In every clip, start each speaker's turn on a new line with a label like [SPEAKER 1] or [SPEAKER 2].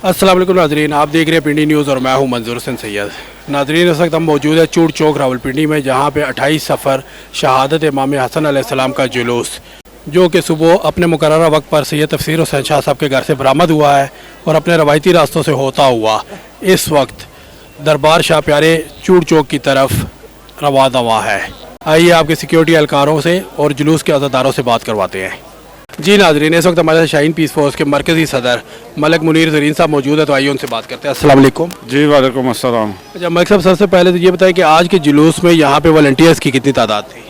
[SPEAKER 1] अस्सलाम वालेकुम नाज़रीन, आप देख रहे हैं पिंडी न्यूज़ और मैं हूं मंजूर हुसैन सैयद। नाज़रीन, इस वक्त हम मौजूद है चूड़ चौक रावलपिंडी में, जहां पे 28 सफ़र शहादत इमाम हसन अलैहिस्सलाम का जुलूस जो कि सुबह अपने मुकर्ररा वक्त पर सैयद तफसीर हुसैन शाह साहब के घर से बरामद हुआ है और अपने रवायती रास्तों से होता हुआ इस वक्त दरबार शाह प्यारे चूड़ चौक की तरफ रवाना है। आइए आपके सिक्योरिटी एहलकारों से और जुलूस के अज़ादारों से बात करवाते हैं। जी नाज़रीन, इस वक्त हमारे साथ शाहीन पीस फोर्स के मरकज़ी सदर मलिक मुनीर ज़रीन साहब मौजूद है, तो आइए उनसे बात करते हैं। अस्सलाम वालेकुम।
[SPEAKER 2] जी वालेकुम अस्सलाम।
[SPEAKER 1] अच्छा मलिक साहब, सबसे पहले तो ये बताएं कि आज के जुलूस में यहाँ पे वॉलंटियर्स की कितनी तादाद थी?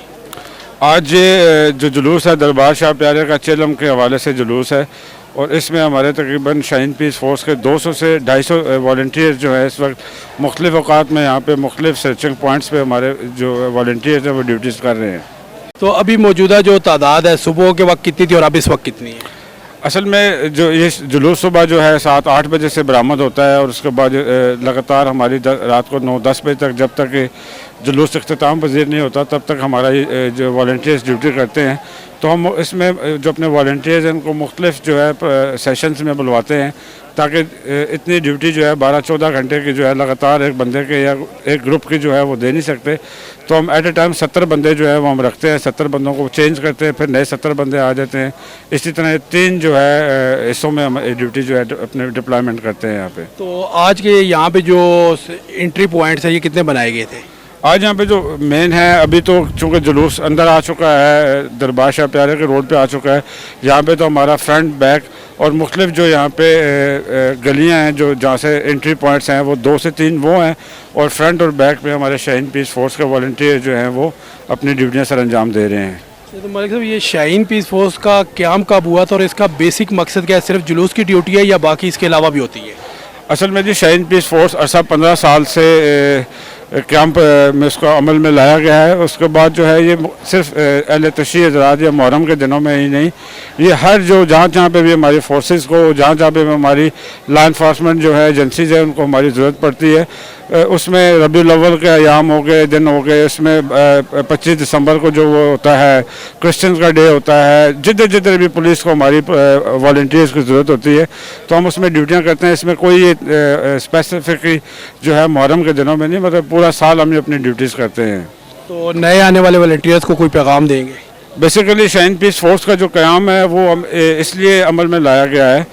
[SPEAKER 2] आज ये जो जुलूस है दरबार शाह प्यारे का चिलम के हवाले से जुलूस है और इसमें हमारे तकरीबन शाहीन पीस फोर्स के 200 से 250 वॉलंटियर्स जो है इस वक्त मुख्तलिफ़ औक़ात में यहाँ पे मुख्तलिफ़ सर्चिंग पॉइंट्स पे हमारे जो वॉलंटियर्स हैं वो ड्यूटीज़ कर रहे हैं।
[SPEAKER 1] तो अभी मौजूदा जो तादाद है सुबह के वक्त कितनी थी और अब इस वक्त कितनी है?
[SPEAKER 2] असल में जो ये जुलूस सुबह जो है 7-8 बजे से बरामद होता है और उसके बाद लगातार हमारी रात को 9-10 बजे तक, जब तक जुलूस इख्तिताम पज़ीर नहीं होता तब तक हमारा ये जो वॉलंटियर्स ड्यूटी करते हैं। तो हम इसमें जो अपने वॉलंटियर्स हैं उनको मुख्तलिफ जो है सेशंस में बुलवाते हैं ताकि इतनी ड्यूटी जो है 12-14 घंटे की जो है लगातार एक बंदे के या एक ग्रुप की जो है वो दे नहीं सकते। तो हम एट ए टाइम 70 बंदे जो है वो हम रखते हैं, 70 बंदों को चेंज करते हैं, फिर नए 70 बंदे आ जाते हैं। इसी तरह 3 जो है हिस्सों में हम ड्यूटी जो है अपने डिप्लॉयमेंट करते हैं यहाँ पे।
[SPEAKER 1] तो आज के यहाँ पे जो एंट्री पॉइंट्स है ये कितने बनाए गए थे?
[SPEAKER 2] आज यहाँ पे जो मेन है, अभी तो चूँकि जुलूस अंदर आ चुका है, दरबार शाह प्यारे के रोड पे आ चुका है, यहाँ पे तो हमारा फ्रंट बैक और मुख्तलिफ जो यहाँ पे गलियाँ हैं जो जहाँ से एंट्री पॉइंट्स हैं वो 2 से 3 वो हैं और फ्रंट और बैक पे हमारे शाहीन पीस फोर्स के वॉलंटियर जो हैं वो अपनी ड्यूटियाँ सर अंजाम दे रहे हैं।
[SPEAKER 1] तो मलिक साहब, ये शाहीन पीस फोर्स का क़याम कब हुआ था और इसका बेसिक मकसद क्या है? सिर्फ जुलूस की ड्यूटी है या बाकी इसके अलावा भी होती है?
[SPEAKER 2] असल में जी शाहीन पीस फोर्स अरसा 15 साल से कैंप में इसको अमल में लाया गया है। उसके बाद जो है ये सिर्फ अहले तशरीह हज़रात या मुहर्रम के दिनों में ही नहीं, ये हर जो जहाँ पे भी हमारी फोर्सेस को, जहाँ पे भी हमारी लॉ इन्फोर्समेंट जो है एजेंसीज है उनको हमारी ज़रूरत पड़ती है, उसमें रबीउल अव्वल के अयाम हो गए, दिन हो गए, उसमें 25 दिसंबर को जो वो होता है क्रिश्चियंस का डे होता है, जिधर जिधर भी पुलिस को हमारी वॉलंटियर्स की ज़रूरत होती है तो हम उसमें ड्यूटियाँ करते हैं। इसमें कोई स्पेसिफिक जो है मुहर्रम के दिनों में नहीं, मतलब पूरा साल हम अपनी ड्यूटीज़ करते हैं।
[SPEAKER 1] तो नए आने वाले वॉलंटियर्स को कोई पैगाम देंगे?
[SPEAKER 2] बेसिकली शाहीन पीस फोर्स का जो क़याम है वो इसलिए अमल में लाया गया है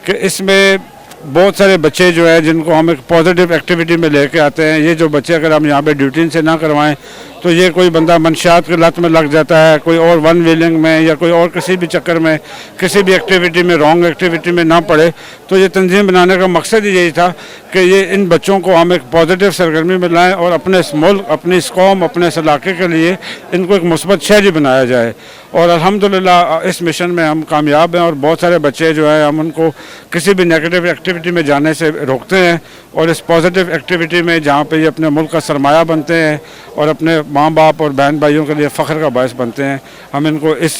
[SPEAKER 2] कि इसमें बहुत सारे बच्चे जो है जिनको हम एक पॉजिटिव एक्टिविटी में लेके आते हैं। ये जो बच्चे अगर हम यहाँ पे ड्यूटी से ना करवाएं तो ये कोई बंदा मंशियात की लत में लग जाता है, कोई और वन व्हीलिंग में या कोई और किसी भी चक्कर में, किसी भी एक्टिविटी में, रॉन्ग एक्टिविटी में ना पड़े। तो ये तंजीम बनाने का मकसद ही यही था कि ये इन बच्चों को हम एक पॉजिटिव सरगर्मी में लाएँ और अपने इस मुल्क, अपनी इस कौम, अपने इस इलाके के लिए इनको एक मुस्बत शहरी बनाया जाए। और अल्हम्दुलिल्लाह इस मिशन में हम कामयाब हैं और बहुत सारे बच्चे जो है हम उनको किसी भी नेगेटिव एक्टिविटी में जाने से रोकते हैं और इस पॉजिटिव एक्टिविटी में जहाँ पे ये अपने मुल्क का सरमाया बनते हैं और अपने माँ बाप और बहन भाइयों के लिए फ़ख्र का बायस बनते हैं, हम इनको इस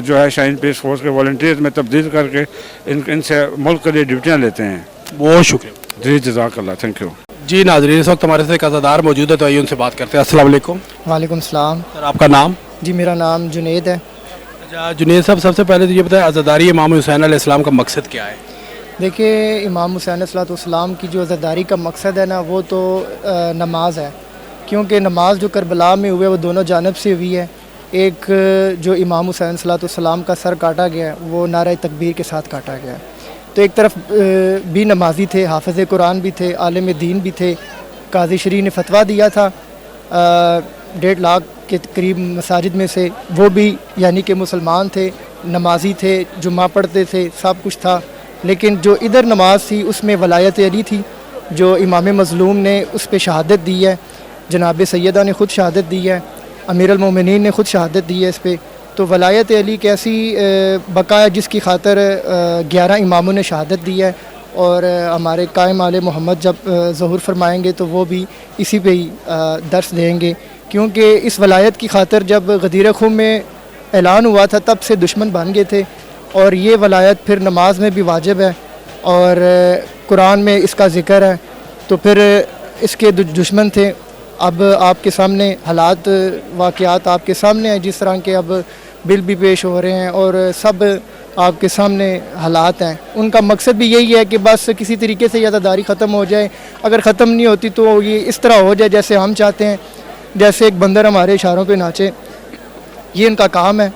[SPEAKER 2] जो है शाहीन पीस फोर्स के वॉलंटियर्स में तब्दील करके इनसे मुल्क के लिए ड्यूटियाँ लेते हैं।
[SPEAKER 1] बहुत शुक्रिया
[SPEAKER 2] जी, जज़ाकल्लाह, थैंक यू।
[SPEAKER 1] जी नाज़रीन, इस वक्त हमारे साथ एक अज़ादार मौजूद है, तो आइए उनसे बात करते हैं। अस्सलाम वालेकुम।
[SPEAKER 3] वालेकुम सलाम।
[SPEAKER 1] सर आपका नाम?
[SPEAKER 3] जी मेरा नाम जुनेद है।
[SPEAKER 1] अच्छा जुनेद साहब, सबसे पहले तो ये बताएं अज़ादारी इमाम हुसैन अलैहिस्सलाम का मकसद क्या है?
[SPEAKER 3] देखिए, इमाम हुसैन अलैहिस्सलाम की जो अज़ादारी का मकसद है ना वो तो नमाज है, क्योंकि नमाज जो करबला में हुए वो दोनों जानब से हुई है। एक जो इमाम हुसैन अलैहिस्सलाम का सर काटा गया वो नारा तकबीर के साथ काटा गया। तो एक तरफ भी नमाजी थे, हाफ़िज़ कुरान भी थे, आलिम दीन भी थे। काज़ी शरीफ ने फतवा दिया था 1.5 लाख के करीब मसाजिद में से वो भी यानी कि मुसलमान थे, नमाजी थे, जुम्मा पढ़ते थे, सब कुछ था। लेकिन जो इधर नमाज थी उसमें वलायत अली थी, जो इमाम मज़लूम ने उस पर शहादत दी है, जनाब सैयदा ने ख़ुद शहादत दी है, अमीर अल मोमिनीन ने ख़ुद शहादत दी है इस पर। तो वलायत अली एक ऐसी बका है जिसकी खातर 11 इमामों ने शहादत दी है और हमारे कायम आले मोहम्मद जब ज़हूर फरमाएंगे तो वो भी इसी पे ही दर्स देंगे, क्योंकि इस वलायत की खातर जब गदीर खुम में ऐलान हुआ था तब से दुश्मन बन गए थे और ये वलायत फिर नमाज में भी वाजिब है और कुरान में इसका ज़िक्र है, तो फिर इसके दुश्मन थे। अब आपके सामने हालात वाक़यात आपके सामने हैं, जिस तरह के अब बिल भी पेश हो रहे हैं और सब آپ کے سامنے حالات ہیں. ان کا مقصد بھی یہی ہے کہ بس کسی طریقے سے یہ عزاداری ختم ہو جائے. اگر ختم نہیں ہوتی تو یہ اس طرح ہو جائے جیسے ہم چاہتے ہیں, جیسے ایک بندر ہمارے اشاروں پہ ناچے. یہ ان کا کام ہے,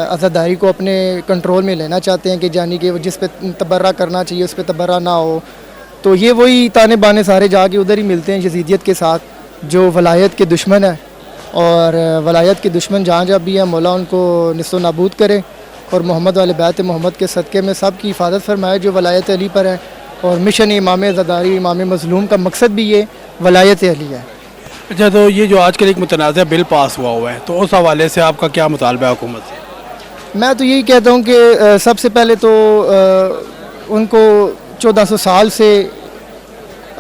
[SPEAKER 3] عزاداری کو اپنے کنٹرول میں لینا چاہتے ہیں کہ جانی کہ جس پہ تبرہ کرنا چاہیے اس پہ تبرہ نہ ہو. تو یہ وہی تانے بانے سارے جا کے ادھر ہی ملتے ہیں یزیدیت کے ساتھ, جو ولایت کے دشمن ہے. اور ولایت کے دشمن جہاں جب بھی ہیں مولا ان کو نست و نابود کرے, اور محمد والے بیت محمد کے صدقے میں سب کی حفاظت فرمائے جو ولایت علی پر ہے. اور مشن امام عزاداری امام مظلوم کا مقصد بھی یہ ولایت علی ہے.
[SPEAKER 1] اچھا, تو یہ جو آج کل ایک متنازع بل پاس ہوا ہے, تو اس حوالے سے آپ کا کیا مطالبہ ہے حکومت سے؟
[SPEAKER 3] میں تو یہی کہتا ہوں کہ سب سے پہلے تو ان کو 1400 سال سے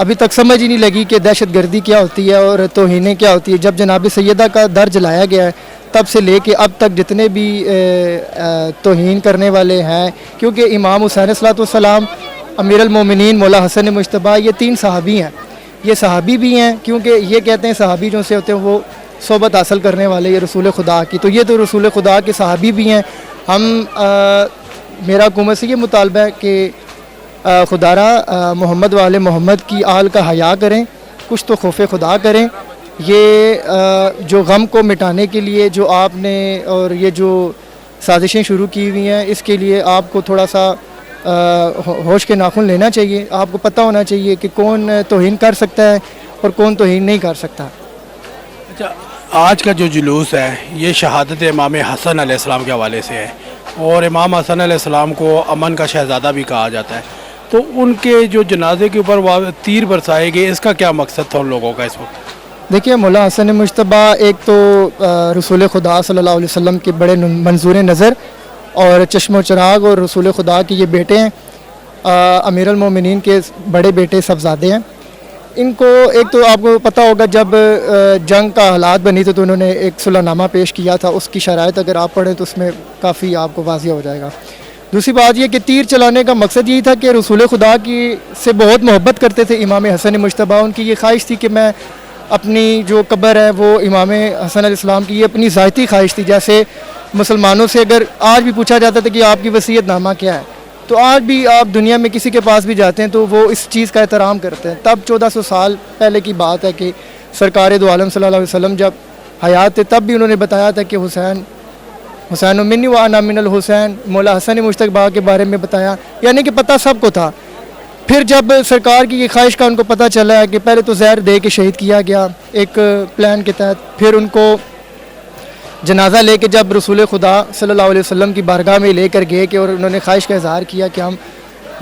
[SPEAKER 3] ابھی تک سمجھ ہی نہیں لگی کہ دہشت گردی کیا ہوتی ہے اور توہینیں کیا ہوتی ہے. جب جناب سیدہ کا درج لایا گیا ہے تب سے لے کے اب تک جتنے بھی توہین کرنے والے ہیں, کیونکہ امام حسین صلاۃ والسلام, امیر المومنین مولا حسن مجتبیٰ, یہ 3 صحابی ہیں. یہ صحابی بھی ہیں کیونکہ یہ کہتے ہیں صحابی جو سے ہوتے ہیں وہ صحبت حاصل کرنے والے یہ رسول خدا کی, تو یہ تو رسول خدا کے صحابی بھی ہیں. ہم میرا حکومت سے یہ مطالبہ ہے کہ خدا را محمد والے محمد کی آل کا حیا کریں, کچھ تو خوف خدا کریں. یہ جو غم کو مٹانے کے لیے جو آپ نے اور یہ جو سازشیں شروع کی ہوئی ہیں اس کے لیے آپ کو تھوڑا سا ہوش کے ناخن لینا چاہیے. آپ کو پتہ ہونا چاہیے کہ کون توہین کر سکتا ہے اور کون توہین نہیں کر سکتا.
[SPEAKER 1] اچھا, آج کا جو جلوس ہے یہ شہادت امام حسن علیہ السلام کے حوالے سے ہے, اور امام حسن علیہ السلام کو امن کا شہزادہ بھی کہا جاتا ہے. تو ان کے جو جنازے کے اوپر تیر برسائے گئے, اس کا کیا مقصد تھا ان لوگوں کا اس وقت؟
[SPEAKER 3] دیکھیے, مولا حسن مجتبیٰ ایک تو رسول خدا صلی اللہ علیہ وسلم کے بڑے منظور نظر اور چشم و چراغ اور رسول خدا کے یہ بیٹے ہیں, امیر المومنین کے بڑے بیٹے صفزادے ہیں. ان کو ایک تو آپ کو پتہ ہوگا جب جنگ کا حالات بنی تو انہوں نے ایک صلح نامہ پیش کیا تھا, اس کی شرائط اگر آپ پڑھیں تو اس میں کافی آپ کو واضح ہو جائے گا. دوسری بات یہ کہ تیر چلانے کا مقصد یہی تھا کہ رسول خدا کی سے بہت محبت کرتے تھے امام حسن مجتبیٰ. ان کی یہ خواہش تھی کہ میں اپنی جو قبر ہے وہ امام حسن علیہ السلام کی یہ اپنی ذاتی خواہش تھی. جیسے مسلمانوں سے اگر آج بھی پوچھا جاتا تھا کہ آپ کی وصیت نامہ کیا ہے, تو آج بھی آپ دنیا میں کسی کے پاس بھی جاتے ہیں تو وہ اس چیز کا احترام کرتے ہیں. تب 1400 سال پہلے کی بات ہے کہ سرکار دو عالم صلی اللہ علیہ وسلم جب حیات تھے تب بھی انہوں نے بتایا تھا کہ حسین منی و انا من الحسین, مولا حسن مجتبیٰ کے بارے میں بتایا, یعنی کہ پتہ سب کو تھا. پھر جب سرکار کی یہ خواہش کا ان کو پتہ چلا ہے کہ پہلے تو زہر دے کے شہید کیا گیا ایک پلان کے تحت, پھر ان کو جنازہ لے کے جب رسول خدا صلی اللہ علیہ وسلم کی بارگاہ میں لے کر گئے کہ اور انہوں نے خواہش کا اظہار کیا کہ ہم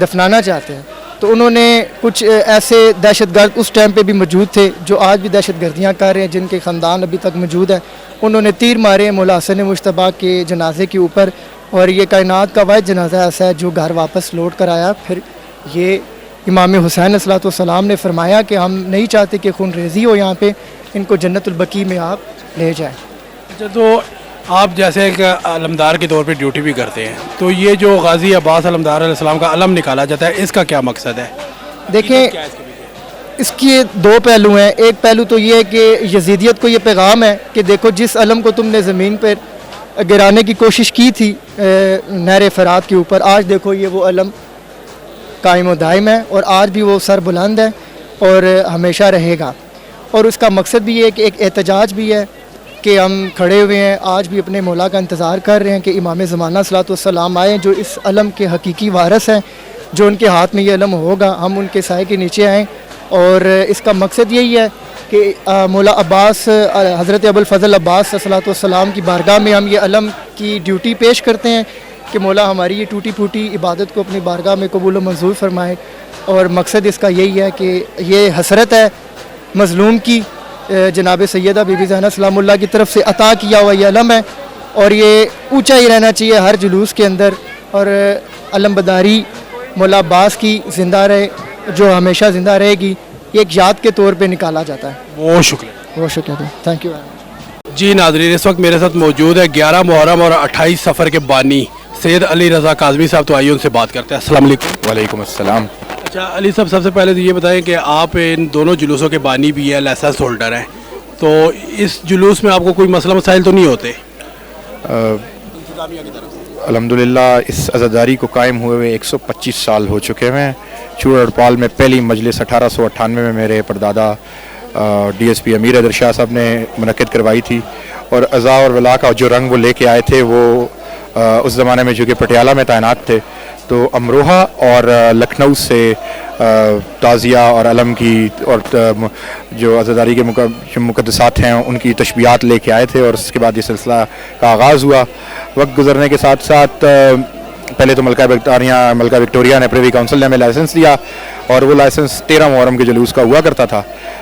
[SPEAKER 3] دفنانا چاہتے ہیں, تو انہوں نے کچھ ایسے دہشت گرد اس ٹائم پہ بھی موجود تھے جو آج بھی دہشت گردیاں کر رہے ہیں, جن کے خاندان ابھی تک موجود ہیں. انہوں نے تیر مارے مولا حسن مجتبیٰ کے جنازے کے اوپر, اور یہ کائنات کا واحد جنازہ ایسا ہے جو گھر واپس لوٹ کر آیا. پھر یہ امام حسین صلاۃ والسلام نے فرمایا کہ ہم نہیں چاہتے کہ خون ریزی ہو یہاں پہ, ان کو جنت البقیع میں آپ لے جائیں.
[SPEAKER 1] اچھا, تو آپ جیسے ایک علمدار کے طور پہ ڈیوٹی بھی کرتے ہیں, تو یہ جو غازی عباس علمدار علیہ السلام کا علم نکالا جاتا ہے, اس کا کیا مقصد ہے؟
[SPEAKER 3] دیکھیں, اس کے 2 پہلو ہیں. ایک پہلو تو یہ ہے کہ یزیدیت کو یہ پیغام ہے کہ دیکھو جس علم کو تم نے زمین پر گرانے کی کوشش کی تھی نہر فرات کے اوپر, آج دیکھو یہ وہ علم قائم و دائم ہے اور آج بھی وہ سر بلند ہے اور ہمیشہ رہے گا. اور اس کا مقصد بھی ہے کہ ایک احتجاج بھی ہے کہ ہم کھڑے ہوئے ہیں آج بھی اپنے مولا کا انتظار کر رہے ہیں کہ امام زمانہ صلاۃ والسلام آئیں جو اس علم کے حقیقی وارث ہیں, جو ان کے ہاتھ میں یہ علم ہوگا, ہم ان کے سائے کے نیچے آئیں. اور اس کا مقصد یہی ہے کہ مولا عباس حضرت ابوالفضل عباس صلاۃ والسلام کی بارگاہ میں ہم یہ علم کی ڈیوٹی پیش کرتے ہیں کہ مولا ہماری یہ ٹوٹی پھوٹی عبادت کو اپنی بارگاہ میں قبول و منظور فرمائے. اور مقصد اس کا یہی ہے کہ یہ حسرت ہے مظلوم کی, جناب سیدہ بی بی زینب سلام اللہ کی طرف سے عطا کیا ہوا یہ علم ہے, اور یہ اونچا ہی رہنا چاہیے ہر جلوس کے اندر. اور علم بداری مولا عباس کی زندہ رہے, جو ہمیشہ زندہ رہے گی, یہ ایک یاد کے طور پہ نکالا جاتا ہے.
[SPEAKER 1] بہت شکریہ.
[SPEAKER 3] بہت شکریہ, تھینک یو ویری مچ.
[SPEAKER 1] جی ناظرین, اس وقت میرے ساتھ موجود ہے 11 محرم اور 28 صفر کے بانی سید علی رضا کاظمی صاحب. تو آئیے ان سے بات کرتے ہیں. السلام علیکم.
[SPEAKER 4] وعلیکم السلام.
[SPEAKER 1] اچھا علی صاحب, سب سے پہلے تو یہ بتائیں کہ آپ ان دونوں جلوسوں کے بانی بھی ہیں, لائسنس ہولڈر ہیں, تو اس جلوس میں آپ کو کوئی مسئلہ مسائل تو نہیں ہوتے؟
[SPEAKER 4] الحمدللہ اس عزاداری کو قائم ہوئے ہوئے 125 سال ہو چکے ہیں. چوڑ اڑپال میں پہلی مجلس 1898 میں میرے پردادا ڈی ایس پی امیر حیدر شاہ صاحب نے منعقد کروائی تھی, اور عزا اور ولا کا جو رنگ وہ لے کے آئے تھے وہ اس زمانے میں جو کہ پٹیالہ میں تعینات تھے, تو امروہہ اور لکھنؤ سے تعزیہ اور علم کی اور جو عزاداری کے مقدسات ہیں ان کی تشبیہات لے کے آئے تھے, اور اس کے بعد یہ سلسلہ کا آغاز ہوا. وقت گزرنے کے ساتھ ساتھ پہلے تو ملکہ وکٹوریہ نے پریوی کونسل نے ہمیں لائسنس دیا, اور وہ لائسنس 13 محرم کے جلوس کا ہوا کرتا تھا,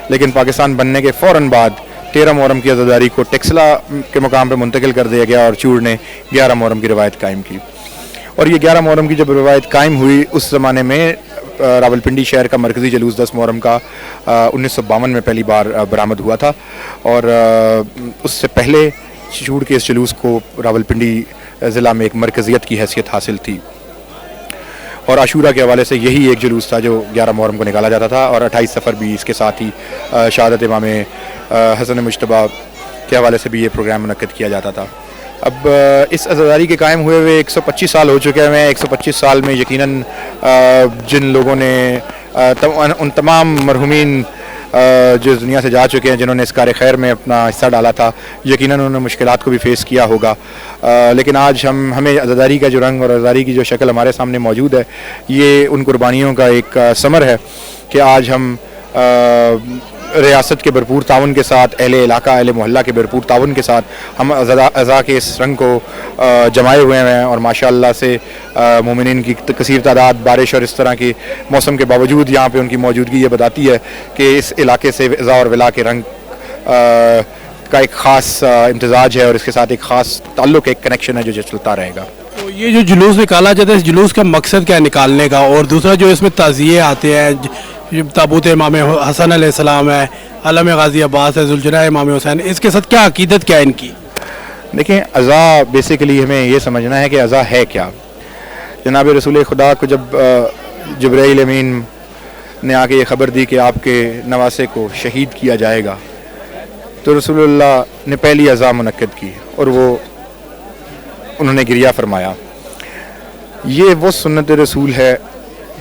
[SPEAKER 4] لیکن پاکستان بننے کے فوراً بعد 13 محرم کی عزاداری کو ٹیکسلا کے مقام پہ منتقل کر دیا گیا, اور چوڑ نے 11 محرم کی روایت قائم کی. اور یہ 11 محرم کی جب روایت قائم ہوئی اس زمانے میں راولپنڈی شہر کا مرکزی جلوس 10 محرم کا 1952 میں پہلی بار برآمد ہوا تھا, اور اس سے پہلے چوڑ کے اس جلوس کو راولپنڈی ضلع میں ایک مرکزیت کی حیثیت حاصل تھی. اور عاشورہ کے حوالے سے یہی ایک جلوس تھا جو 11 محرم کو نکالا جاتا تھا, اور 28 صفر بھی اس کے ساتھ ہی شہادت امام حسن مجتبیٰ کے حوالے سے بھی یہ پروگرام منعقد کیا جاتا تھا. اب اس عزاداری کے قائم ہوئے ہوئے 125 سال ہو چکے ہیں. 125 سال میں یقیناً جن لوگوں نے ان تمام مرحومین جو دنیا سے جا چکے ہیں جنہوں نے اس کار خیر میں اپنا حصہ ڈالا تھا, یقیناً انہوں نے مشکلات کو بھی فیس کیا ہوگا, لیکن آج ہمیں عزاداری کا جو رنگ اور عزاداری کی جو شکل ہمارے سامنے موجود ہے یہ ان قربانیوں کا ایک ثمر ہے کہ آج ہم ریاست کے بھرپور تعاون کے ساتھ, اہل علاقہ اہل محلہ کے بھرپور تعاون کے ساتھ ہم عزا کے اس رنگ کو جمائے ہوئے ہیں, اور ماشاءاللہ سے مومنین کی کثیر تعداد, بارش اور اس طرح کے موسم کے باوجود یہاں پہ ان کی موجودگی یہ بتاتی ہے کہ اس علاقے سے عزا اور ولا کے رنگ کا ایک خاص امتزاج ہے, اور اس کے ساتھ ایک خاص تعلق, ایک کنیکشن ہے جو چلتا رہے گا.
[SPEAKER 1] تو یہ جو جلوس نکالا جاتا ہے اس جلوس کا مقصد کیا ہے نکالنے کا, اور دوسرا جو اس میں تعزیے آتے ہیں, تابوت امام حسن علیہ السلام ہے, علم غازی عباس ہے, ذوالجناح امام حسین, اس کے ساتھ کیا عقیدت کیا ہے ان کی؟
[SPEAKER 4] دیکھیں عزا بیسیکلی ہمیں یہ سمجھنا ہے کہ عزا ہے کیا. جناب رسول خدا کو جب جبرائیل امین نے آ کے یہ خبر دی کہ آپ کے نواسے کو شہید کیا جائے گا, تو رسول اللہ نے پہلی عزا منعقد کی اور وہ انہوں نے گریہ فرمایا. یہ وہ سنت رسول ہے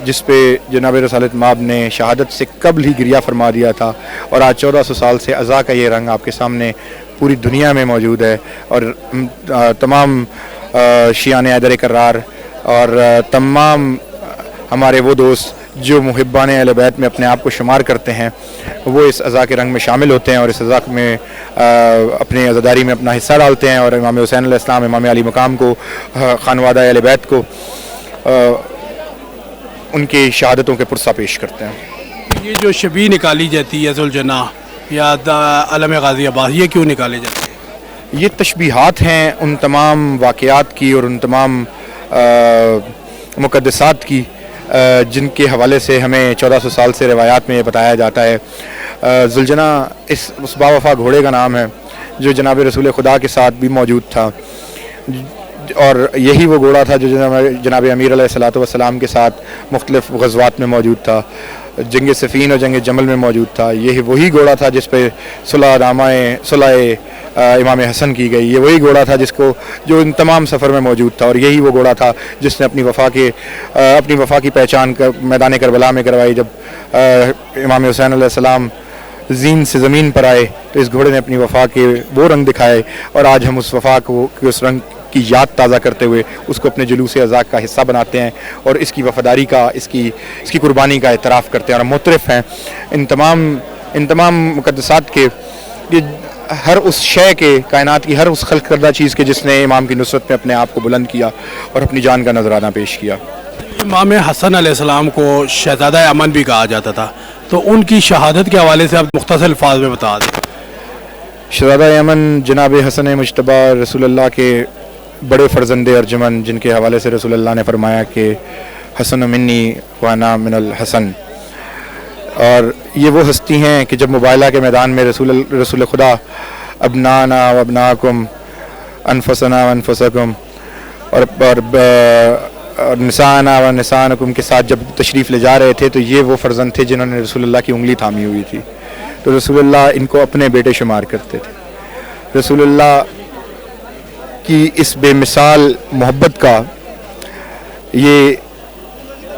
[SPEAKER 4] جس پہ جناب رسالت مآب نے شہادت سے قبل ہی گریہ فرما دیا تھا, اور آج 1400 سال سے عزا کا یہ رنگ آپ کے سامنے پوری دنیا میں موجود ہے, اور تمام شیعان حیدر کرار اور تمام ہمارے وہ دوست جو محبان اہل بیت میں اپنے آپ کو شمار کرتے ہیں وہ اس عزا کے رنگ میں شامل ہوتے ہیں, اور اس عزا میں اپنے عزاداری میں اپنا حصہ ڈالتے ہیں, اور امام حسین علیہ السلام, امام علی مقام کو, خانوادہ اہل بیت کو ان کی شہادتوں کے پرسہ پیش کرتے ہیں.
[SPEAKER 1] یہ جو شبیہ نکالی جاتی ہے ذوالجناح یا علم غازی عباس, یہ کیوں نکالے جاتے ہیں؟
[SPEAKER 4] یہ تشبیہات ہیں ان تمام واقعات کی اور ان تمام مقدسات کی جن کے حوالے سے ہمیں 1400 سال سے روایات میں یہ بتایا جاتا ہے. ذوالجناح اس باوفا گھوڑے کا نام ہے جو جناب رسول خدا کے ساتھ بھی موجود تھا, اور یہی وہ گھوڑا تھا جو جناب امیر علیہ الصلوۃ والسلام کے ساتھ مختلف غزوات میں موجود تھا, جنگ صفین اور جنگ جمل میں موجود تھا. یہی وہی گھوڑا تھا جس پہ صلح امام حسن کی گئی. یہ وہی گھوڑا تھا جو ان تمام سفر میں موجود تھا, اور یہی وہ گھوڑا تھا جس نے اپنی وفا کی پہچان میدان کربلا میں کروائی. جب امام حسین علیہ السلام زین سے زمین پر آئے تو اس گھوڑے نے اپنی وفا کے وہ رنگ دکھائے, اور آج ہم اس وفا کو اس رنگ کی یاد تازہ کرتے ہوئے اس کو اپنے جلوس عزا کا حصہ بناتے ہیں, اور اس کی وفاداری کا, اس کی قربانی کا اعتراف کرتے ہیں, اور معترف ہیں ان تمام مقدسات کے, ہر اس شے کے, کائنات کی ہر اس خلق کردہ چیز کے جس نے امام کی نصرت میں اپنے آپ کو بلند کیا اور اپنی جان کا نذرانہ پیش کیا.
[SPEAKER 1] امام حسن علیہ السلام کو شہزادہ امن بھی کہا جاتا تھا, تو ان کی شہادت کے حوالے سے آپ مختصر الفاظ میں بتا دیں.
[SPEAKER 4] شہزادہ امن جناب حسن مجتبیٰ رسول اللہ کے بڑے فرزند ارجمن, جن کے حوالے سے رسول اللہ نے فرمایا کہ حسن منی وانا من الحسن, اور یہ وہ ہستی ہیں کہ جب مباہلہ کے میدان میں رسول خدا ابنانا و ابناکم انفسنا و انفسکم اور نسانا و نسانکم کے ساتھ جب تشریف لے جا رہے تھے, تو یہ وہ فرزند تھے جنہوں نے رسول اللہ کی انگلی تھامی ہوئی تھی. تو رسول اللہ ان کو اپنے بیٹے شمار کرتے تھے. رسول اللہ की इस बेमिसाल मोहब्बत का ये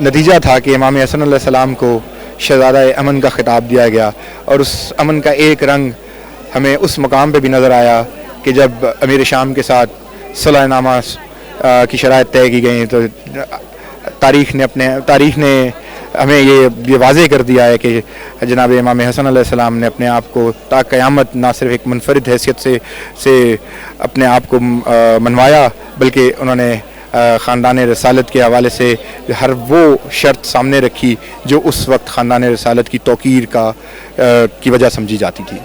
[SPEAKER 4] नतीजा था कि इमाम हसन अलैहिस्सलाम को शहज़ादा अमन का ख़िताब दिया गया, और उस अमन का एक रंग हमें उस मकाम पे भी नज़र आया कि जब अमीर शाम के साथ सुलहनामा की शराइत तय की गई, तो तारीख़ ने हमें ये वाज़े कर दिया है कि जनाब इमाम हसन अलैहिस्सलाम ने अपने आप को ता क़यामत ना सिर्फ एक मुनफरिद हैसियत से अपने आप को मनवाया, बल्कि उन्होंने ख़ानदान रसालत के हवाले से हर वो शर्त सामने रखी जो उस वक्त ख़ानदान रसालत की तौक़ीर की वजह समझी जाती थी।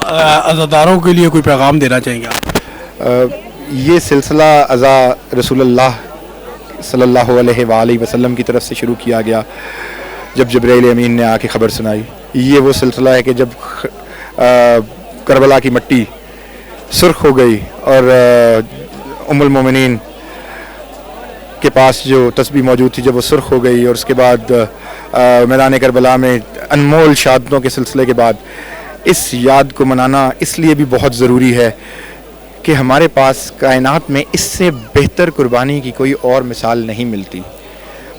[SPEAKER 1] अज़ादारों के लिए कोई पैगाम देना चाहेंगे आप?
[SPEAKER 4] ये सिलसिला अज़ा रसूलुल्लाह सल्लल्लाहु अलैहि वसल्लम की तरफ से शुरू किया गया जब जिब्राइल अमीन ने आके ख़बर सुनाई। ये वो सिलसिला है कि जब करबला की मिट्टी सुर्ख हो गई और उम्मुल मोमिनीन के पास जो तस्बीह मौजूद थी, जब वो सुर्ख हो गई, और उसके बाद मैदान करबला में अनमोल शहादतों के सिलसिले के बाद इस याद को मनाना इसलिए भी बहुत ज़रूरी है कि हमारे पास कायनात में इससे बेहतर कुर्बानी की कोई और मिसाल नहीं मिलती,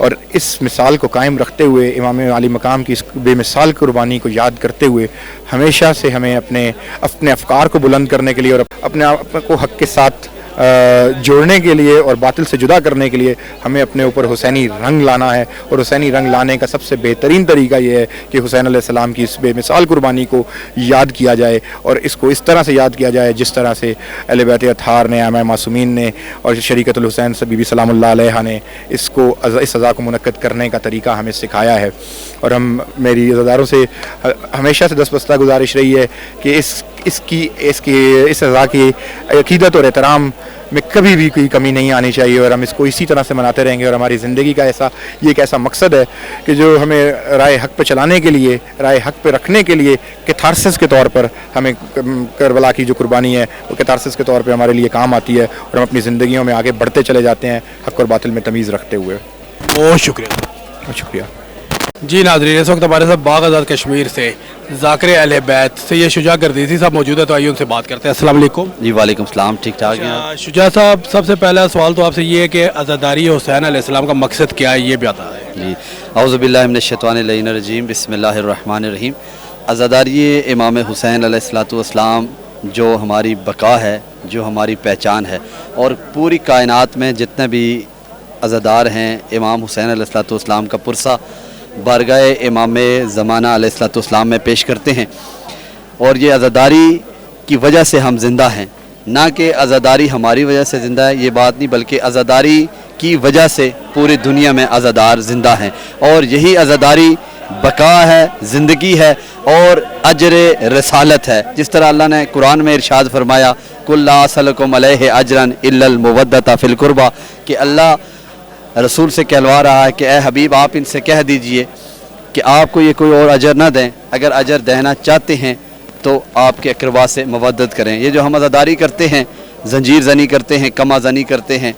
[SPEAKER 4] और इस मिसाल को कायम रखते हुए इमाम आली मकाम की इस बेमिसाल कुर्बानी को याद करते हुए हमेशा से हमें अपने अफकार को बुलंद करने के लिए और अपने आप को हक़ के साथ जोड़ने के लिए और बातिल से जुदा करने के लिए हमें अपने ऊपर हुसैनी रंग लाना है। और हुसैनी रंग लाने का सबसे बेहतरीन तरीका ये है कि हुसैन अलैहिस्सलाम की इस बेमिसाल कुर्बानी को याद किया जाए, और इसको इस तरह से याद किया जाए जिस तरह से अहले बैत अतहार ने, आइमा मासूमीन ने और शरीकतुल हुसैन से बीबी सलामुल्लाह अलैहा ने इस अज़ा को मुनक्कद करने का तरीका हमें सिखाया है। और मेरी अज़ादारों से हमेशा से दस्तबस्ता गुजारिश रही है कि इस अज़ा की अक़ीदत और एहतराम में कभी भी कोई कमी नहीं आनी चाहिए, और हम इसको इसी तरह से मनाते रहेंगे। और हमारी ज़िंदगी का ये एक ऐसा मकसद है कि जो हमें राय हक़ पे चलाने के लिए, राय हक़ पे रखने के लिए कैथारसिस के तौर पर हमें करबला की जो कुर्बानी है वो कैथारसिस के तौर पे हमारे लिए काम आती है, और हम अपनी ज़िंदगियों में आगे बढ़ते चले जाते हैं हक़ और बातिल में तमीज़ रखते हुए।
[SPEAKER 1] बहुत शुक्रिया जी। नाज़रीन, इस वक्त हमारे साथ बाग़ आज़ाद कश्मीर से ज़ाकिर अहले बैत सैयद शुजा गर्दीसी साहब मौजूद है, तो आइए उनसे बात करते हैं। अस्सलाम वालेकुम।
[SPEAKER 5] जी वालेकुम सलाम, ठीक ठाक हैं।
[SPEAKER 1] शुजा साहब, सबसे पहला सवाल तो आपसे ये है कि अज़ादारी हुसैन अलैहिस्सलाम का मकसद क्या है, ये भी आता है
[SPEAKER 5] जी। औज़ु बिल्लाहि मिनश शैतानिर रजीम, बिस्मिल्लाहिर रहमानिर रहीम। अज़ादारी इमाम हुसैन अलैहिस्सलाम जो हमारी बका है, जो हमारी पहचान है, और पूरी कायनात में जितने भी अज़ादार हैं इमाम हुसैन अलैहिस्सलाम का पुरसा बारगाह इमाम ज़माना अलैहिस्सलाम में पेश करते हैं। और ये अज़ादारी की वजह से हम ज़िंदा हैं, ना कि अज़ादारी हमारी वजह से ज़िंदा है, ये बात नहीं, बल्कि अज़ादारी की वजह से पूरी दुनिया में अज़ादार ज़िंदा हैं। और यही अज़ादारी बका है, ज़िंदगी है और अजर रसालत है। जिस तरह अल्लाह ने कुरान में इरशाद फरमाया, कुल ला असलकुम अलैहि अजरन इल्लल मुवद्दता फिल कुर्बा, कि अल्लाह रसूल से कहलवा रहा है कि ए हबीब, आप इनसे कह दीजिए कि आपको ये कोई और अजर ना दें, अगर अजर देना चाहते हैं तो आपके अकरबा से मवद्दत करें। ये जो हम अज़ादारी करते हैं, जंजीर ज़नी करते हैं, कमा ज़नी करते हैं,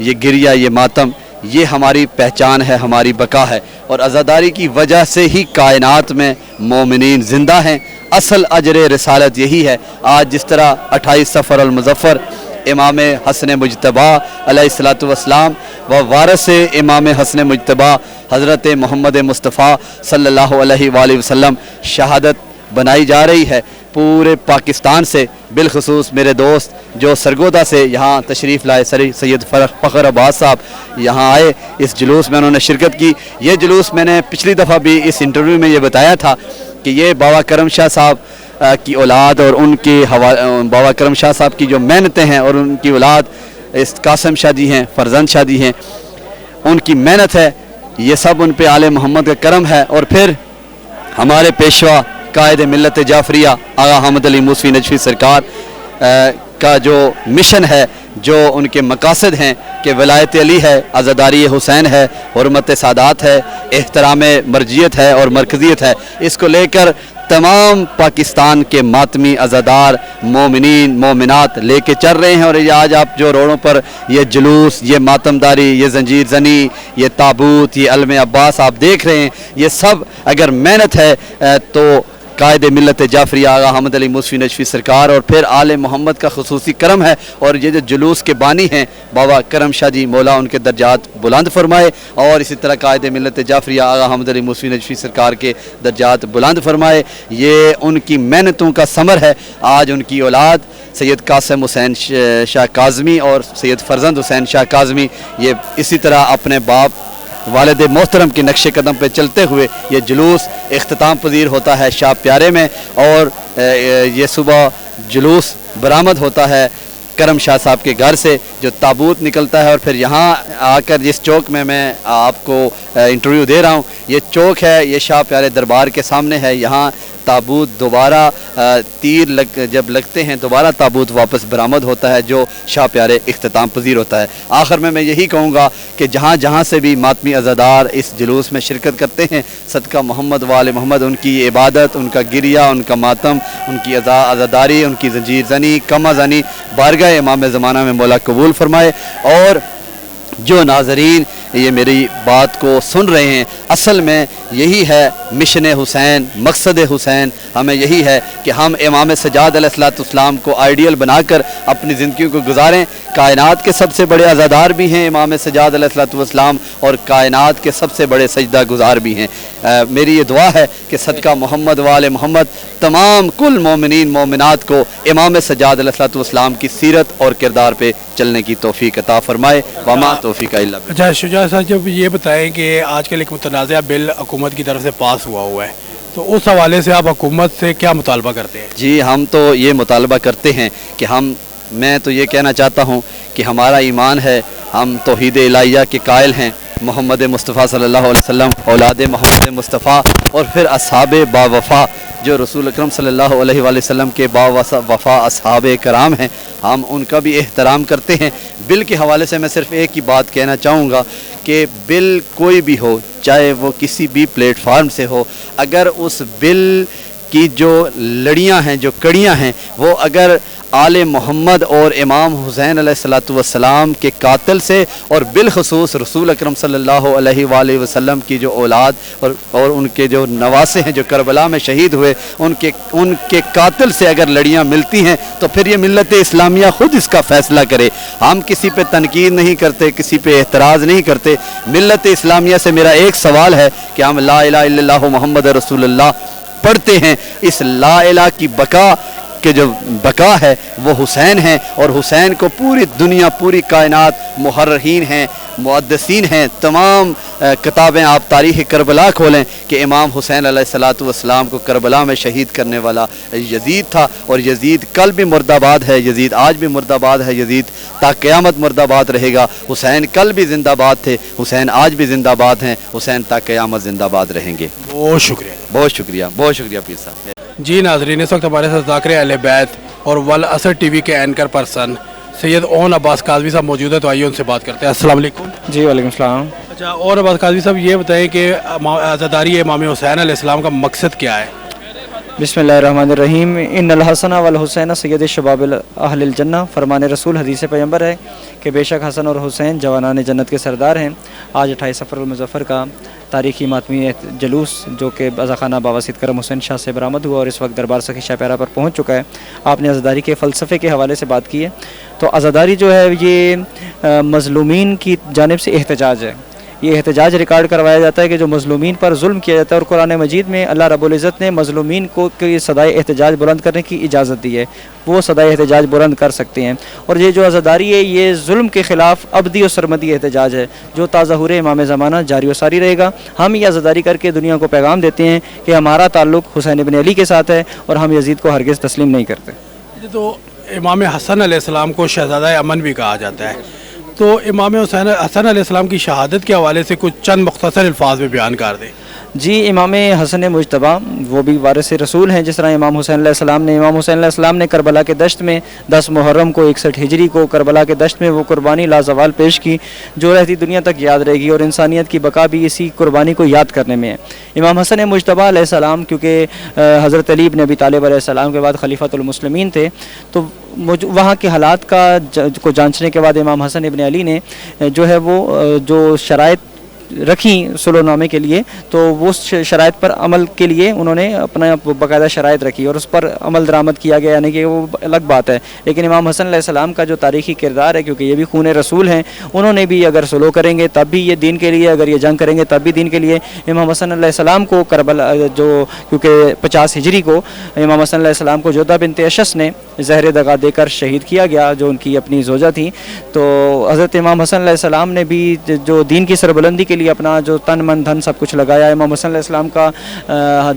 [SPEAKER 5] ये गिरिया, ये मातम, ये हमारी पहचान है, हमारी बका है। और अज़ादारी की वजह से ही कायनात में मोमिनीन ज़िंदा हैं। असल अजर रसालत यही है। आज जिस तरह 28 सफ़र अल मुज़फ़्फ़र इमाम हसन मुजतबा अलैहिस्सलातु वस्सलाम व वारिस इमाम हसन मुजतबा हज़रत मोहम्मद मुस्तफ़ा सल्लल्लाहु अलैहि वसल्लम शहादत बनाई जा रही है पूरे पाकिस्तान से, बिलखसूस मेरे दोस्त जो सरगोदा से यहाँ तशरीफ़ लाए, सैयद फ़खर अब्बास साहब यहाँ आए, इस जुलूस में उन्होंने शिरकत की। ये जुलूस मैंने पिछली दफ़ा भी इस इंटरव्यू में ये बताया था कि ये बाबा करम शाह साहब की औलाद और उनके बाबा करम शाह साहब की जो मेहनतें हैं और उनकी औलाद इस कासिम शाह जी हैं, फरजंद शाह जी हैं, उनकी मेहनत है, ये सब उन पे आले मोहम्मद का करम है। और फिर हमारे पेशवा कायद मिल्लत जाफरिया आगा हमद अली मूसवी नजफी सरकार का जो मिशन है, जो उनके मकासद हैं कि वलायत अली है, अज़ादारी हुसैन है, हुर्मत सादात है, एहतराम मर्जियत है और मरकज़ियत है, इसको लेकर तमाम पाकिस्तान के मातमी अज़ादार मोमिनीन मोमिनात लेके चल रहे हैं। और ये आज आप जो रोडों पर ये जुलूस, ये मातमदारी, ये जंजीर ज़नी, ये ताबूत, ये अलम अब्बास आप देख रहे हैं, ये सब अगर मेहनत है तो कायद मिलत जाफरिया आगा हमद अली मूसवी नजफी सरकार और फिर आले मोहम्मद का खुसूसी करम है। और ये जो जुलूस के बानी हैं बाबा करम शाह जी, मौला उनके दर्जात बुलंद फरमाए, और इसी तरह कायद मिलत जाफरिया आगा हमद अली मूसवी नजफी सरकार के दर्जात बुलंद फरमाए। ये उनकी मेहनतों का समर है। आज उनकी औलाद सैयद कासिम हुसैन शाह काज़मी और सैयद फरजंद हुसैन शाह काज़मी ये इसी तरह अपने बाप वालिद मोहतरम के नक्शे कदम पे चलते हुए ये जुलूस इख्तिताम पजीर होता है शाह प्यारे में। और ये सुबह जुलूस बरामद होता है करम शाह साहब के घर से, जो ताबूत निकलता है और फिर यहाँ आकर जिस चौक में मैं आपको इंटरव्यू दे रहा हूँ, ये चौक है, ये शाह प्यारे दरबार के सामने है। यहाँ ताबूत दोबारा तीर जब लगते हैं दोबारा ताबूत वापस बरामद होता है, जो शाह प्यारे इख्तिताम पजीर होता है। आखिर में मैं यही कहूँगा कि जहाँ जहाँ से भी मातमी अज़ादार इस जुलूस में शिरकत करते हैं, सदका मोहम्मद वाले मोहम्मद उनकी इबादत, उनका गिरिया, उनका मातम, उनकी अज़ादारी, उनकी जंजीर ज़नी, कमा ज़नी बारगाह इमाम ज़माना में मौला कबूल फरमाए। और जो नाज़रीन ये मेरी बात को सुन रहे हैं, असल में यही है मिशन हुसैन, मकसद हुसैन हमें यही है कि हम इमाम सज्जाद अलैहिस्सलाम को आइडियल बनाकर अपनी ज़िंदगी को गुजारें। कायनात के सबसे बड़े अज़ादार भी हैं इमाम सज्जाद अलैहिस्सलाम और कायनात के सबसे बड़े सजदा गुजार भी हैं। मेरी ये दुआ है कि सदका मोहम्मद वाले मोहम्मद तमाम कुल मोमिनीन मोमिनात को इमाम सज्जाद अलैहिस्सलाम की सीरत और किरदार पे चलने की तौफीक अता फरमाए। वमा तौफीक इल्ला बिल्लाह।
[SPEAKER 1] अच्छा शुजा साहब, जब ये बताएं कि आजकल एक मुतनाज़ा बिल हुकूमत की तरफ से पास हुआ है, तो उस हवाले से आप हुकूमत से क्या मुतालबा करते हैं?
[SPEAKER 5] जी हम तो ये मुतालबा करते हैं कि मैं तो ये कहना चाहता हूँ कि हमारा ईमान है, हम तौहीद इलाहिया के कायल हैं, मोहम्मद मुस्तफ़ा सल्लल्लाहु अलैहि वसल्लम औलाद मोहम्मद मुस्तफ़ा और फिर असहाब बावफ़ा जो रसूल अकरम सल्लल्लाहु अलैहि वसल्लम के बावफ़ा असहाब कराम हैं, हम उनका भी एहतराम करते हैं। बिल के हवाले से मैं सिर्फ़ एक ही बात कहना चाहूँगा कि बिल कोई भी हो, चाहे वो किसी भी प्लेटफार्म से हो, अगर उस बिल की जो लड़ियाँ हैं, जो कड़ियाँ हैं, वो अगर आले मोहम्मद और इमाम हुसैन अलैहिस्सलाम के कातिल से और बिलखसूस रसूल अकरम सल्लल्लाहु अलैहि वसल्लम की जो औलाद और उनके जो नवासे हैं जो करबला में शहीद हुए, उनके कातिल से अगर लड़ियाँ मिलती हैं तो फिर ये मिल्लत इस्लामिया ख़ुद इसका फ़ैसला करे। हम किसी पे तनकीद नहीं करते, किसी पे एतराज़ नहीं करते। मिल्लत इस्लामिया से मेरा एक सवाल है कि हम ला इलाहा इल्लल्लाहु मुहम्मद रसूलुल्लाह पढ़ते हैं, इस ला इलाहा की बका के जो बका है वो हुसैन है, और हुसैन को पूरी दुनिया, पूरी कायनात मुहर्रीन हैं, मुहद्दिसीन हैं, तमाम किताबें आप तारीख़ करबला खोलें कि इमाम हुसैन अलैहिस्सलाम को करबला में शहीद करने वाला यजीद था, और यजीद कल भी मुर्दाबाद है, यजीद आज भी मुर्दाबाद है, यजीद ता क़यामत मुर्दाबाद रहेगा। हुसैन कल भी जिंदाबाद थे, हुसैन आज भी जिंदाबाद हैं, हुसैन ता क़यामत जिंदाबाद रहेंगे।
[SPEAKER 1] बहुत शुक्रिया,
[SPEAKER 5] बहुत शुक्रिया, बहुत शुक्रिया पीर साहब।
[SPEAKER 1] जी नाज़रीन, इस वक्त हमारे साथ ज़ाकिर अहले बैत और वल असर टीवी के एंकर पर्सन सैयद ओन अब्बास काज़वी साहब मौजूद है, तो आइए उनसे बात करते हैं। अस्सलाम वालेकुम।
[SPEAKER 6] जी वालेकुम सलाम।
[SPEAKER 1] अच्छा, और अब्बास काज़वी साहब ये बताएं कि अज़ादारी इमाम हुसैन अलैहिस्सलाम का मकसद क्या है?
[SPEAKER 6] बिस्मिल्लाहिर्रहमानिर्रहीम। इन्नल हसन वल हुसैन सय्यद शबाबिल अहलिल जन्नह। फरमान रसूल हदीस पैगम्बर है कि बेशक हसन और हुसैन जवानान जन्नत के सरदार हैं। आज 28 सफ़र मुज़फ़्फ़र का तारीख़ी मातमी जुलूस जो कि अज़ाख़ाना बावासित करम हुसैन शाह से बरामद हुआ और इस वक्त दरबार सखी शाह प्यारा पर पहुँच चुका है। आपने अज़ादारी के फ़लसफ़े के हवाले से बात की है, तो अज़ादारी जो है ये मज़लूमीन की जानिब से एहतजाज है। ये एहतजाज रिकॉर्ड करवाया जाता है कि जो मज़लूमीन पर जुल्म किया जाता है, और कुरान मजीद में अल्लाह रब्बुल इज़्ज़त ने मज़लूमीन को सदाए एहतजाज बुलंद करने की इजाज़त दी है, वो सदाए एहतजाज बुलंद कर सकते हैं। और ये जो अज़ादारी है ये जुल्म के ख़िलाफ़ अबदी और सरमदी एहतजाज है जो ताज़हुर इमाम ज़माना जारी व सारी रहेगा। हम ये अज़ादारी करके दुनिया को पैगाम देते हैं कि हमारा ताल्लुक़ हुसैन इब्न अली के साथ है और हम यजीद को हरगिज़ तस्लीम नहीं करते।
[SPEAKER 1] तो इमाम हसन अलैहिस्सलाम को शहज़ादा अमन भी कहा जाता है, तो इमाम हसन अलैहिस्सलाम की शहादत के हवाले से कुछ चंद मुख्तसर अल्फाज में बयान कर दें।
[SPEAKER 6] जी, इमाम हसन मुजतबा वो भी वारिस रसूल हैं, जिस तरह इमाम हुसैन अलैहिस्सलाम ने करबला के दश्त में 10 मुहर्रम को 61 हिजरी को करबला के दश्त में वो कुर्बानी लाजवाल पेश की जो रहती दुनिया तक याद रहेगी, और इंसानियत की बका भी इसी कुर्बानी को याद करने में है। इमाम हसन मुजतबा अलैहिस्सलाम क्योंकि हज़रत अली इब्न अबी तालिब अलैहिस्सलाम के बाद खलीफतुल मुस्लिमीन थे, तो वहाँ के हालात को जांचने के बाद इमाम हसन इब्न अली ने जो है वो जो शराइत رکھیں سلو نامے کے لیے تو وہ شرائط پر عمل کے لیے انہوں نے اپنا باقاعدہ شرائط رکھی اور اس پر عمل درآمد کیا گیا، یعنی کہ وہ الگ بات ہے. لیکن امام حسن علیہ السلام کا جو تاریخی کردار ہے، کیونکہ یہ بھی خون رسول ہیں، انہوں نے بھی اگر سلو کریں گے تب بھی یہ دین کے لیے، اگر یہ جنگ کریں گے تب بھی دین کے لیے. امام حسن علیہ السلام کو کربلا جو کیونکہ 50 ہجری کو امام حسن علیہ السلام کو جودہ بنت اشس نے زہر دغا دے کر شہید کیا گیا، جو ان کی اپنی زوجہ تھی. تو حضرت امام حسن علیہ السلام نے بھی جو دین کی سربلندی کے لیے اپنا جو تن من دھن سب کچھ لگایا. امام حسن علیہ السلام کا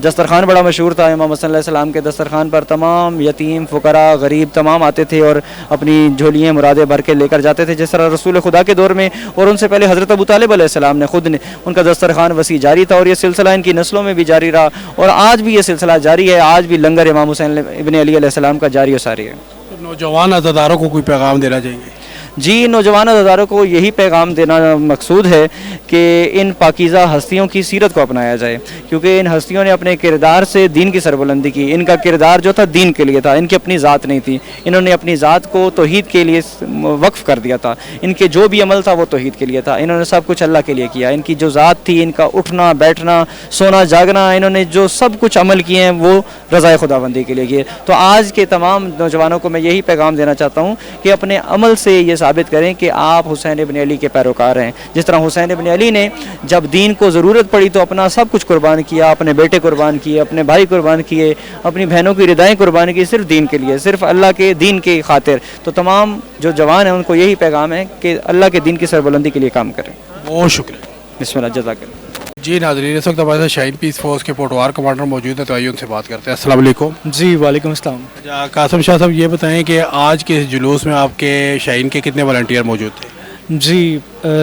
[SPEAKER 6] دسترخوان بڑا مشہور تھا. امام حسن علیہ السلام کے دسترخوان پر تمام یتیم، فقراء، غریب تمام آتے تھے اور اپنی جھولیاں مرادیں بھر کے لے کر جاتے تھے، جس طرح رسول خدا کے دور میں اور ان سے پہلے حضرت ابو طالب علیہ السلام نے خود ان کا دسترخوان وسیع جاری تھا، اور یہ سلسلہ ان کی نسلوں میں بھی جاری رہا اور آج بھی یہ سلسلہ جاری ہے. آج بھی لنگر امام حسین ابن علی علیہ السلام کا جاری و ساری ہے.
[SPEAKER 1] نوجوان عزاداروں کو کوئی پیغام دینا چاہیے؟
[SPEAKER 6] جی، نوجوان عزاداروں کو یہی پیغام دینا مقصود ہے کہ ان پاکیزہ ہستیوں کی سیرت کو اپنایا جائے، کیونکہ ان ہستیوں نے اپنے کردار سے دین کی سربلندی کی. ان کا کردار جو تھا دین کے لیے تھا، ان کی اپنی ذات نہیں تھی. انہوں نے اپنی ذات کو توحید کے لیے وقف کر دیا تھا. ان کے جو بھی عمل تھا وہ توحید کے لیے تھا. انہوں نے سب کچھ اللہ کے لیے کیا. ان کی جو ذات تھی، ان کا اٹھنا بیٹھنا سونا جاگنا، انہوں نے جو سب کچھ عمل کیے ہیں وہ رضائے خداوندی کے لیے کیے. تو آج کے تمام نوجوانوں کو میں یہی پیغام دینا چاہتا ہوں کہ اپنے عمل سے یہ ثابت کریں کہ آپ حسین ابن علی کے پیروکار ہیں. جس طرح حسین ابن علی نے جب دین کو ضرورت پڑی تو اپنا سب کچھ قربان کیا، اپنے بیٹے قربان کیے، اپنے بھائی قربان کیے، اپنی بہنوں کی ردائیں قربان کی، صرف دین کے لیے، صرف اللہ کے دین کی خاطر. تو تمام جو جوان ہیں ان کو یہی پیغام ہے کہ اللہ کے دین کی سربلندی کے لیے کام کریں.
[SPEAKER 1] بہت شکریہ.
[SPEAKER 6] بسم اللہ، جزاک اللہ.
[SPEAKER 1] جی ناظرین، اس وقت ہمارے ساتھ شاہین پیس فورس کے پٹوار کمانڈر موجود ہیں، تو آئیے ان سے بات کرتے ہیں. السلام علیکم.
[SPEAKER 3] جی وعلیکم السلام.
[SPEAKER 1] قاسم شاہ صاحب، یہ بتائیں کہ آج کے اس جلوس میں آپ کے شاہین کے کتنے والنٹیئر موجود تھے؟
[SPEAKER 3] جی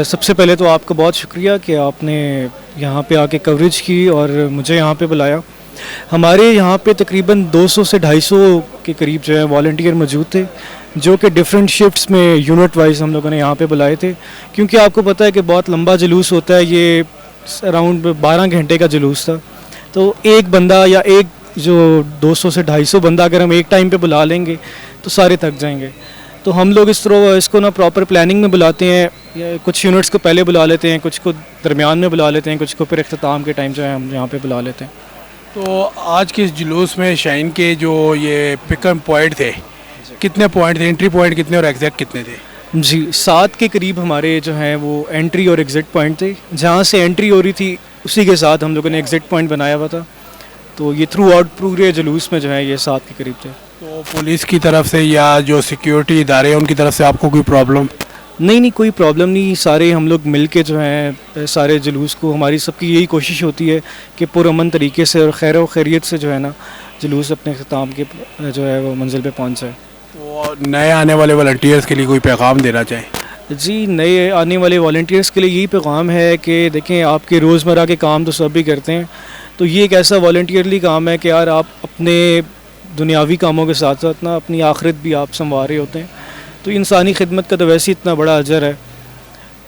[SPEAKER 3] سب سے پہلے تو آپ کا بہت شکریہ کہ آپ نے یہاں پہ آ کے کوریج کی اور مجھے یہاں پہ بلایا. ہمارے یہاں پہ تقریباً 200 سے 250 کے قریب جو ہے والنٹیئر موجود تھے، جو کہ ڈفرینٹ شفٹس میں یونٹ وائز ہم لوگوں نے یہاں پہ بلائے تھے. کیونکہ آپ کو پتہ ہے کہ بہت لمبا جلوس ہوتا ہے، یہ اراؤنڈ 12 گھنٹے کا جلوس تھا. تو ایک بندہ یا ایک جو 200 سے 250 بندہ اگر ہم ایک ٹائم پہ بلا لیں گے تو سارے تھک جائیں گے. تو ہم لوگ اس کو نا پراپر پلاننگ میں بلاتے ہیں. کچھ یونٹس کو پہلے بلا لیتے ہیں، کچھ کو درمیان میں بلا لیتے ہیں، کچھ کو پھر اختتام کے ٹائم جو ہے ہم یہاں پہ بلا لیتے ہیں.
[SPEAKER 1] تو آج کے اس جلوس میں شاہین کے جو یہ پک اپ پوائنٹ تھے، کتنے پوائنٹ تھے؟ انٹری پوائنٹ کتنے اور ایگزیکٹ کتنے تھے؟
[SPEAKER 3] جی 7 کے قریب ہمارے جو ہیں وہ انٹری اور ایگزٹ پوائنٹ تھے. جہاں سے انٹری ہو رہی تھی اسی کے ساتھ ہم لوگوں نے ایگزٹ پوائنٹ بنایا ہوا تھا. تو یہ تھرو آؤٹ پورے جلوس میں جو ہے یہ 7 کے قریب تھے.
[SPEAKER 1] تو پولیس کی طرف سے یا جو سیکیورٹی ادارے ہیں ان کی طرف سے آپ کو کوئی پرابلم؟
[SPEAKER 3] نہیں، کوئی پرابلم نہیں. سارے ہم لوگ مل کے جو ہیں سارے جلوس کو، ہماری سب کی یہی کوشش ہوتی ہے کہ پرامن طریقے سے اور خیر و خیریت سے جو ہے نا جلوس اپنے اختتام کے جو ہے وہ منزل پہ پہنچ جائے.
[SPEAKER 1] تو نئے آنے والے والنٹیئرس کے لیے کوئی پیغام دینا چاہیں؟
[SPEAKER 3] جی نئے آنے والے والنٹیئرس کے لیے یہی پیغام ہے کہ دیکھیں، آپ کے روزمرہ کے کام تو سب بھی کرتے ہیں، تو یہ ایک ایسا والنٹیئرلی کام ہے کہ یار آپ اپنے دنیاوی کاموں کے ساتھ ساتھ نا اپنی آخرت بھی آپ سنوار رہے ہوتے ہیں. تو انسانی خدمت کا تو ویسے اتنا بڑا اجر ہے.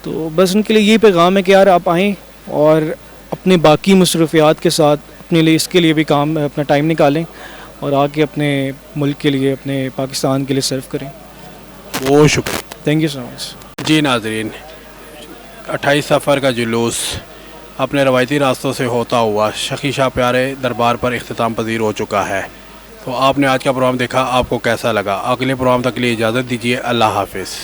[SPEAKER 3] تو بس ان کے لیے یہ پیغام ہے کہ یار آپ آئیں اور اپنے باقی مصروفیات کے ساتھ اپنے لیے اس کے لیے بھی کام اپنا ٹائم نکالیں اور آ کے اپنے ملک کے لیے، اپنے پاکستان کے لیے سرو کریں.
[SPEAKER 1] بہت شکریہ.
[SPEAKER 3] تھینک یو سو مچ.
[SPEAKER 1] جی ناظرین، 28 سفر کا جلوس اپنے روایتی راستوں سے ہوتا ہوا شقی شاہ پیارے دربار پر اختتام پذیر ہو چکا ہے. تو آپ نے آج کا پروگرام دیکھا، آپ کو کیسا لگا؟ اگلے پروگرام تک کے لیے اجازت دیجیے. اللہ حافظ.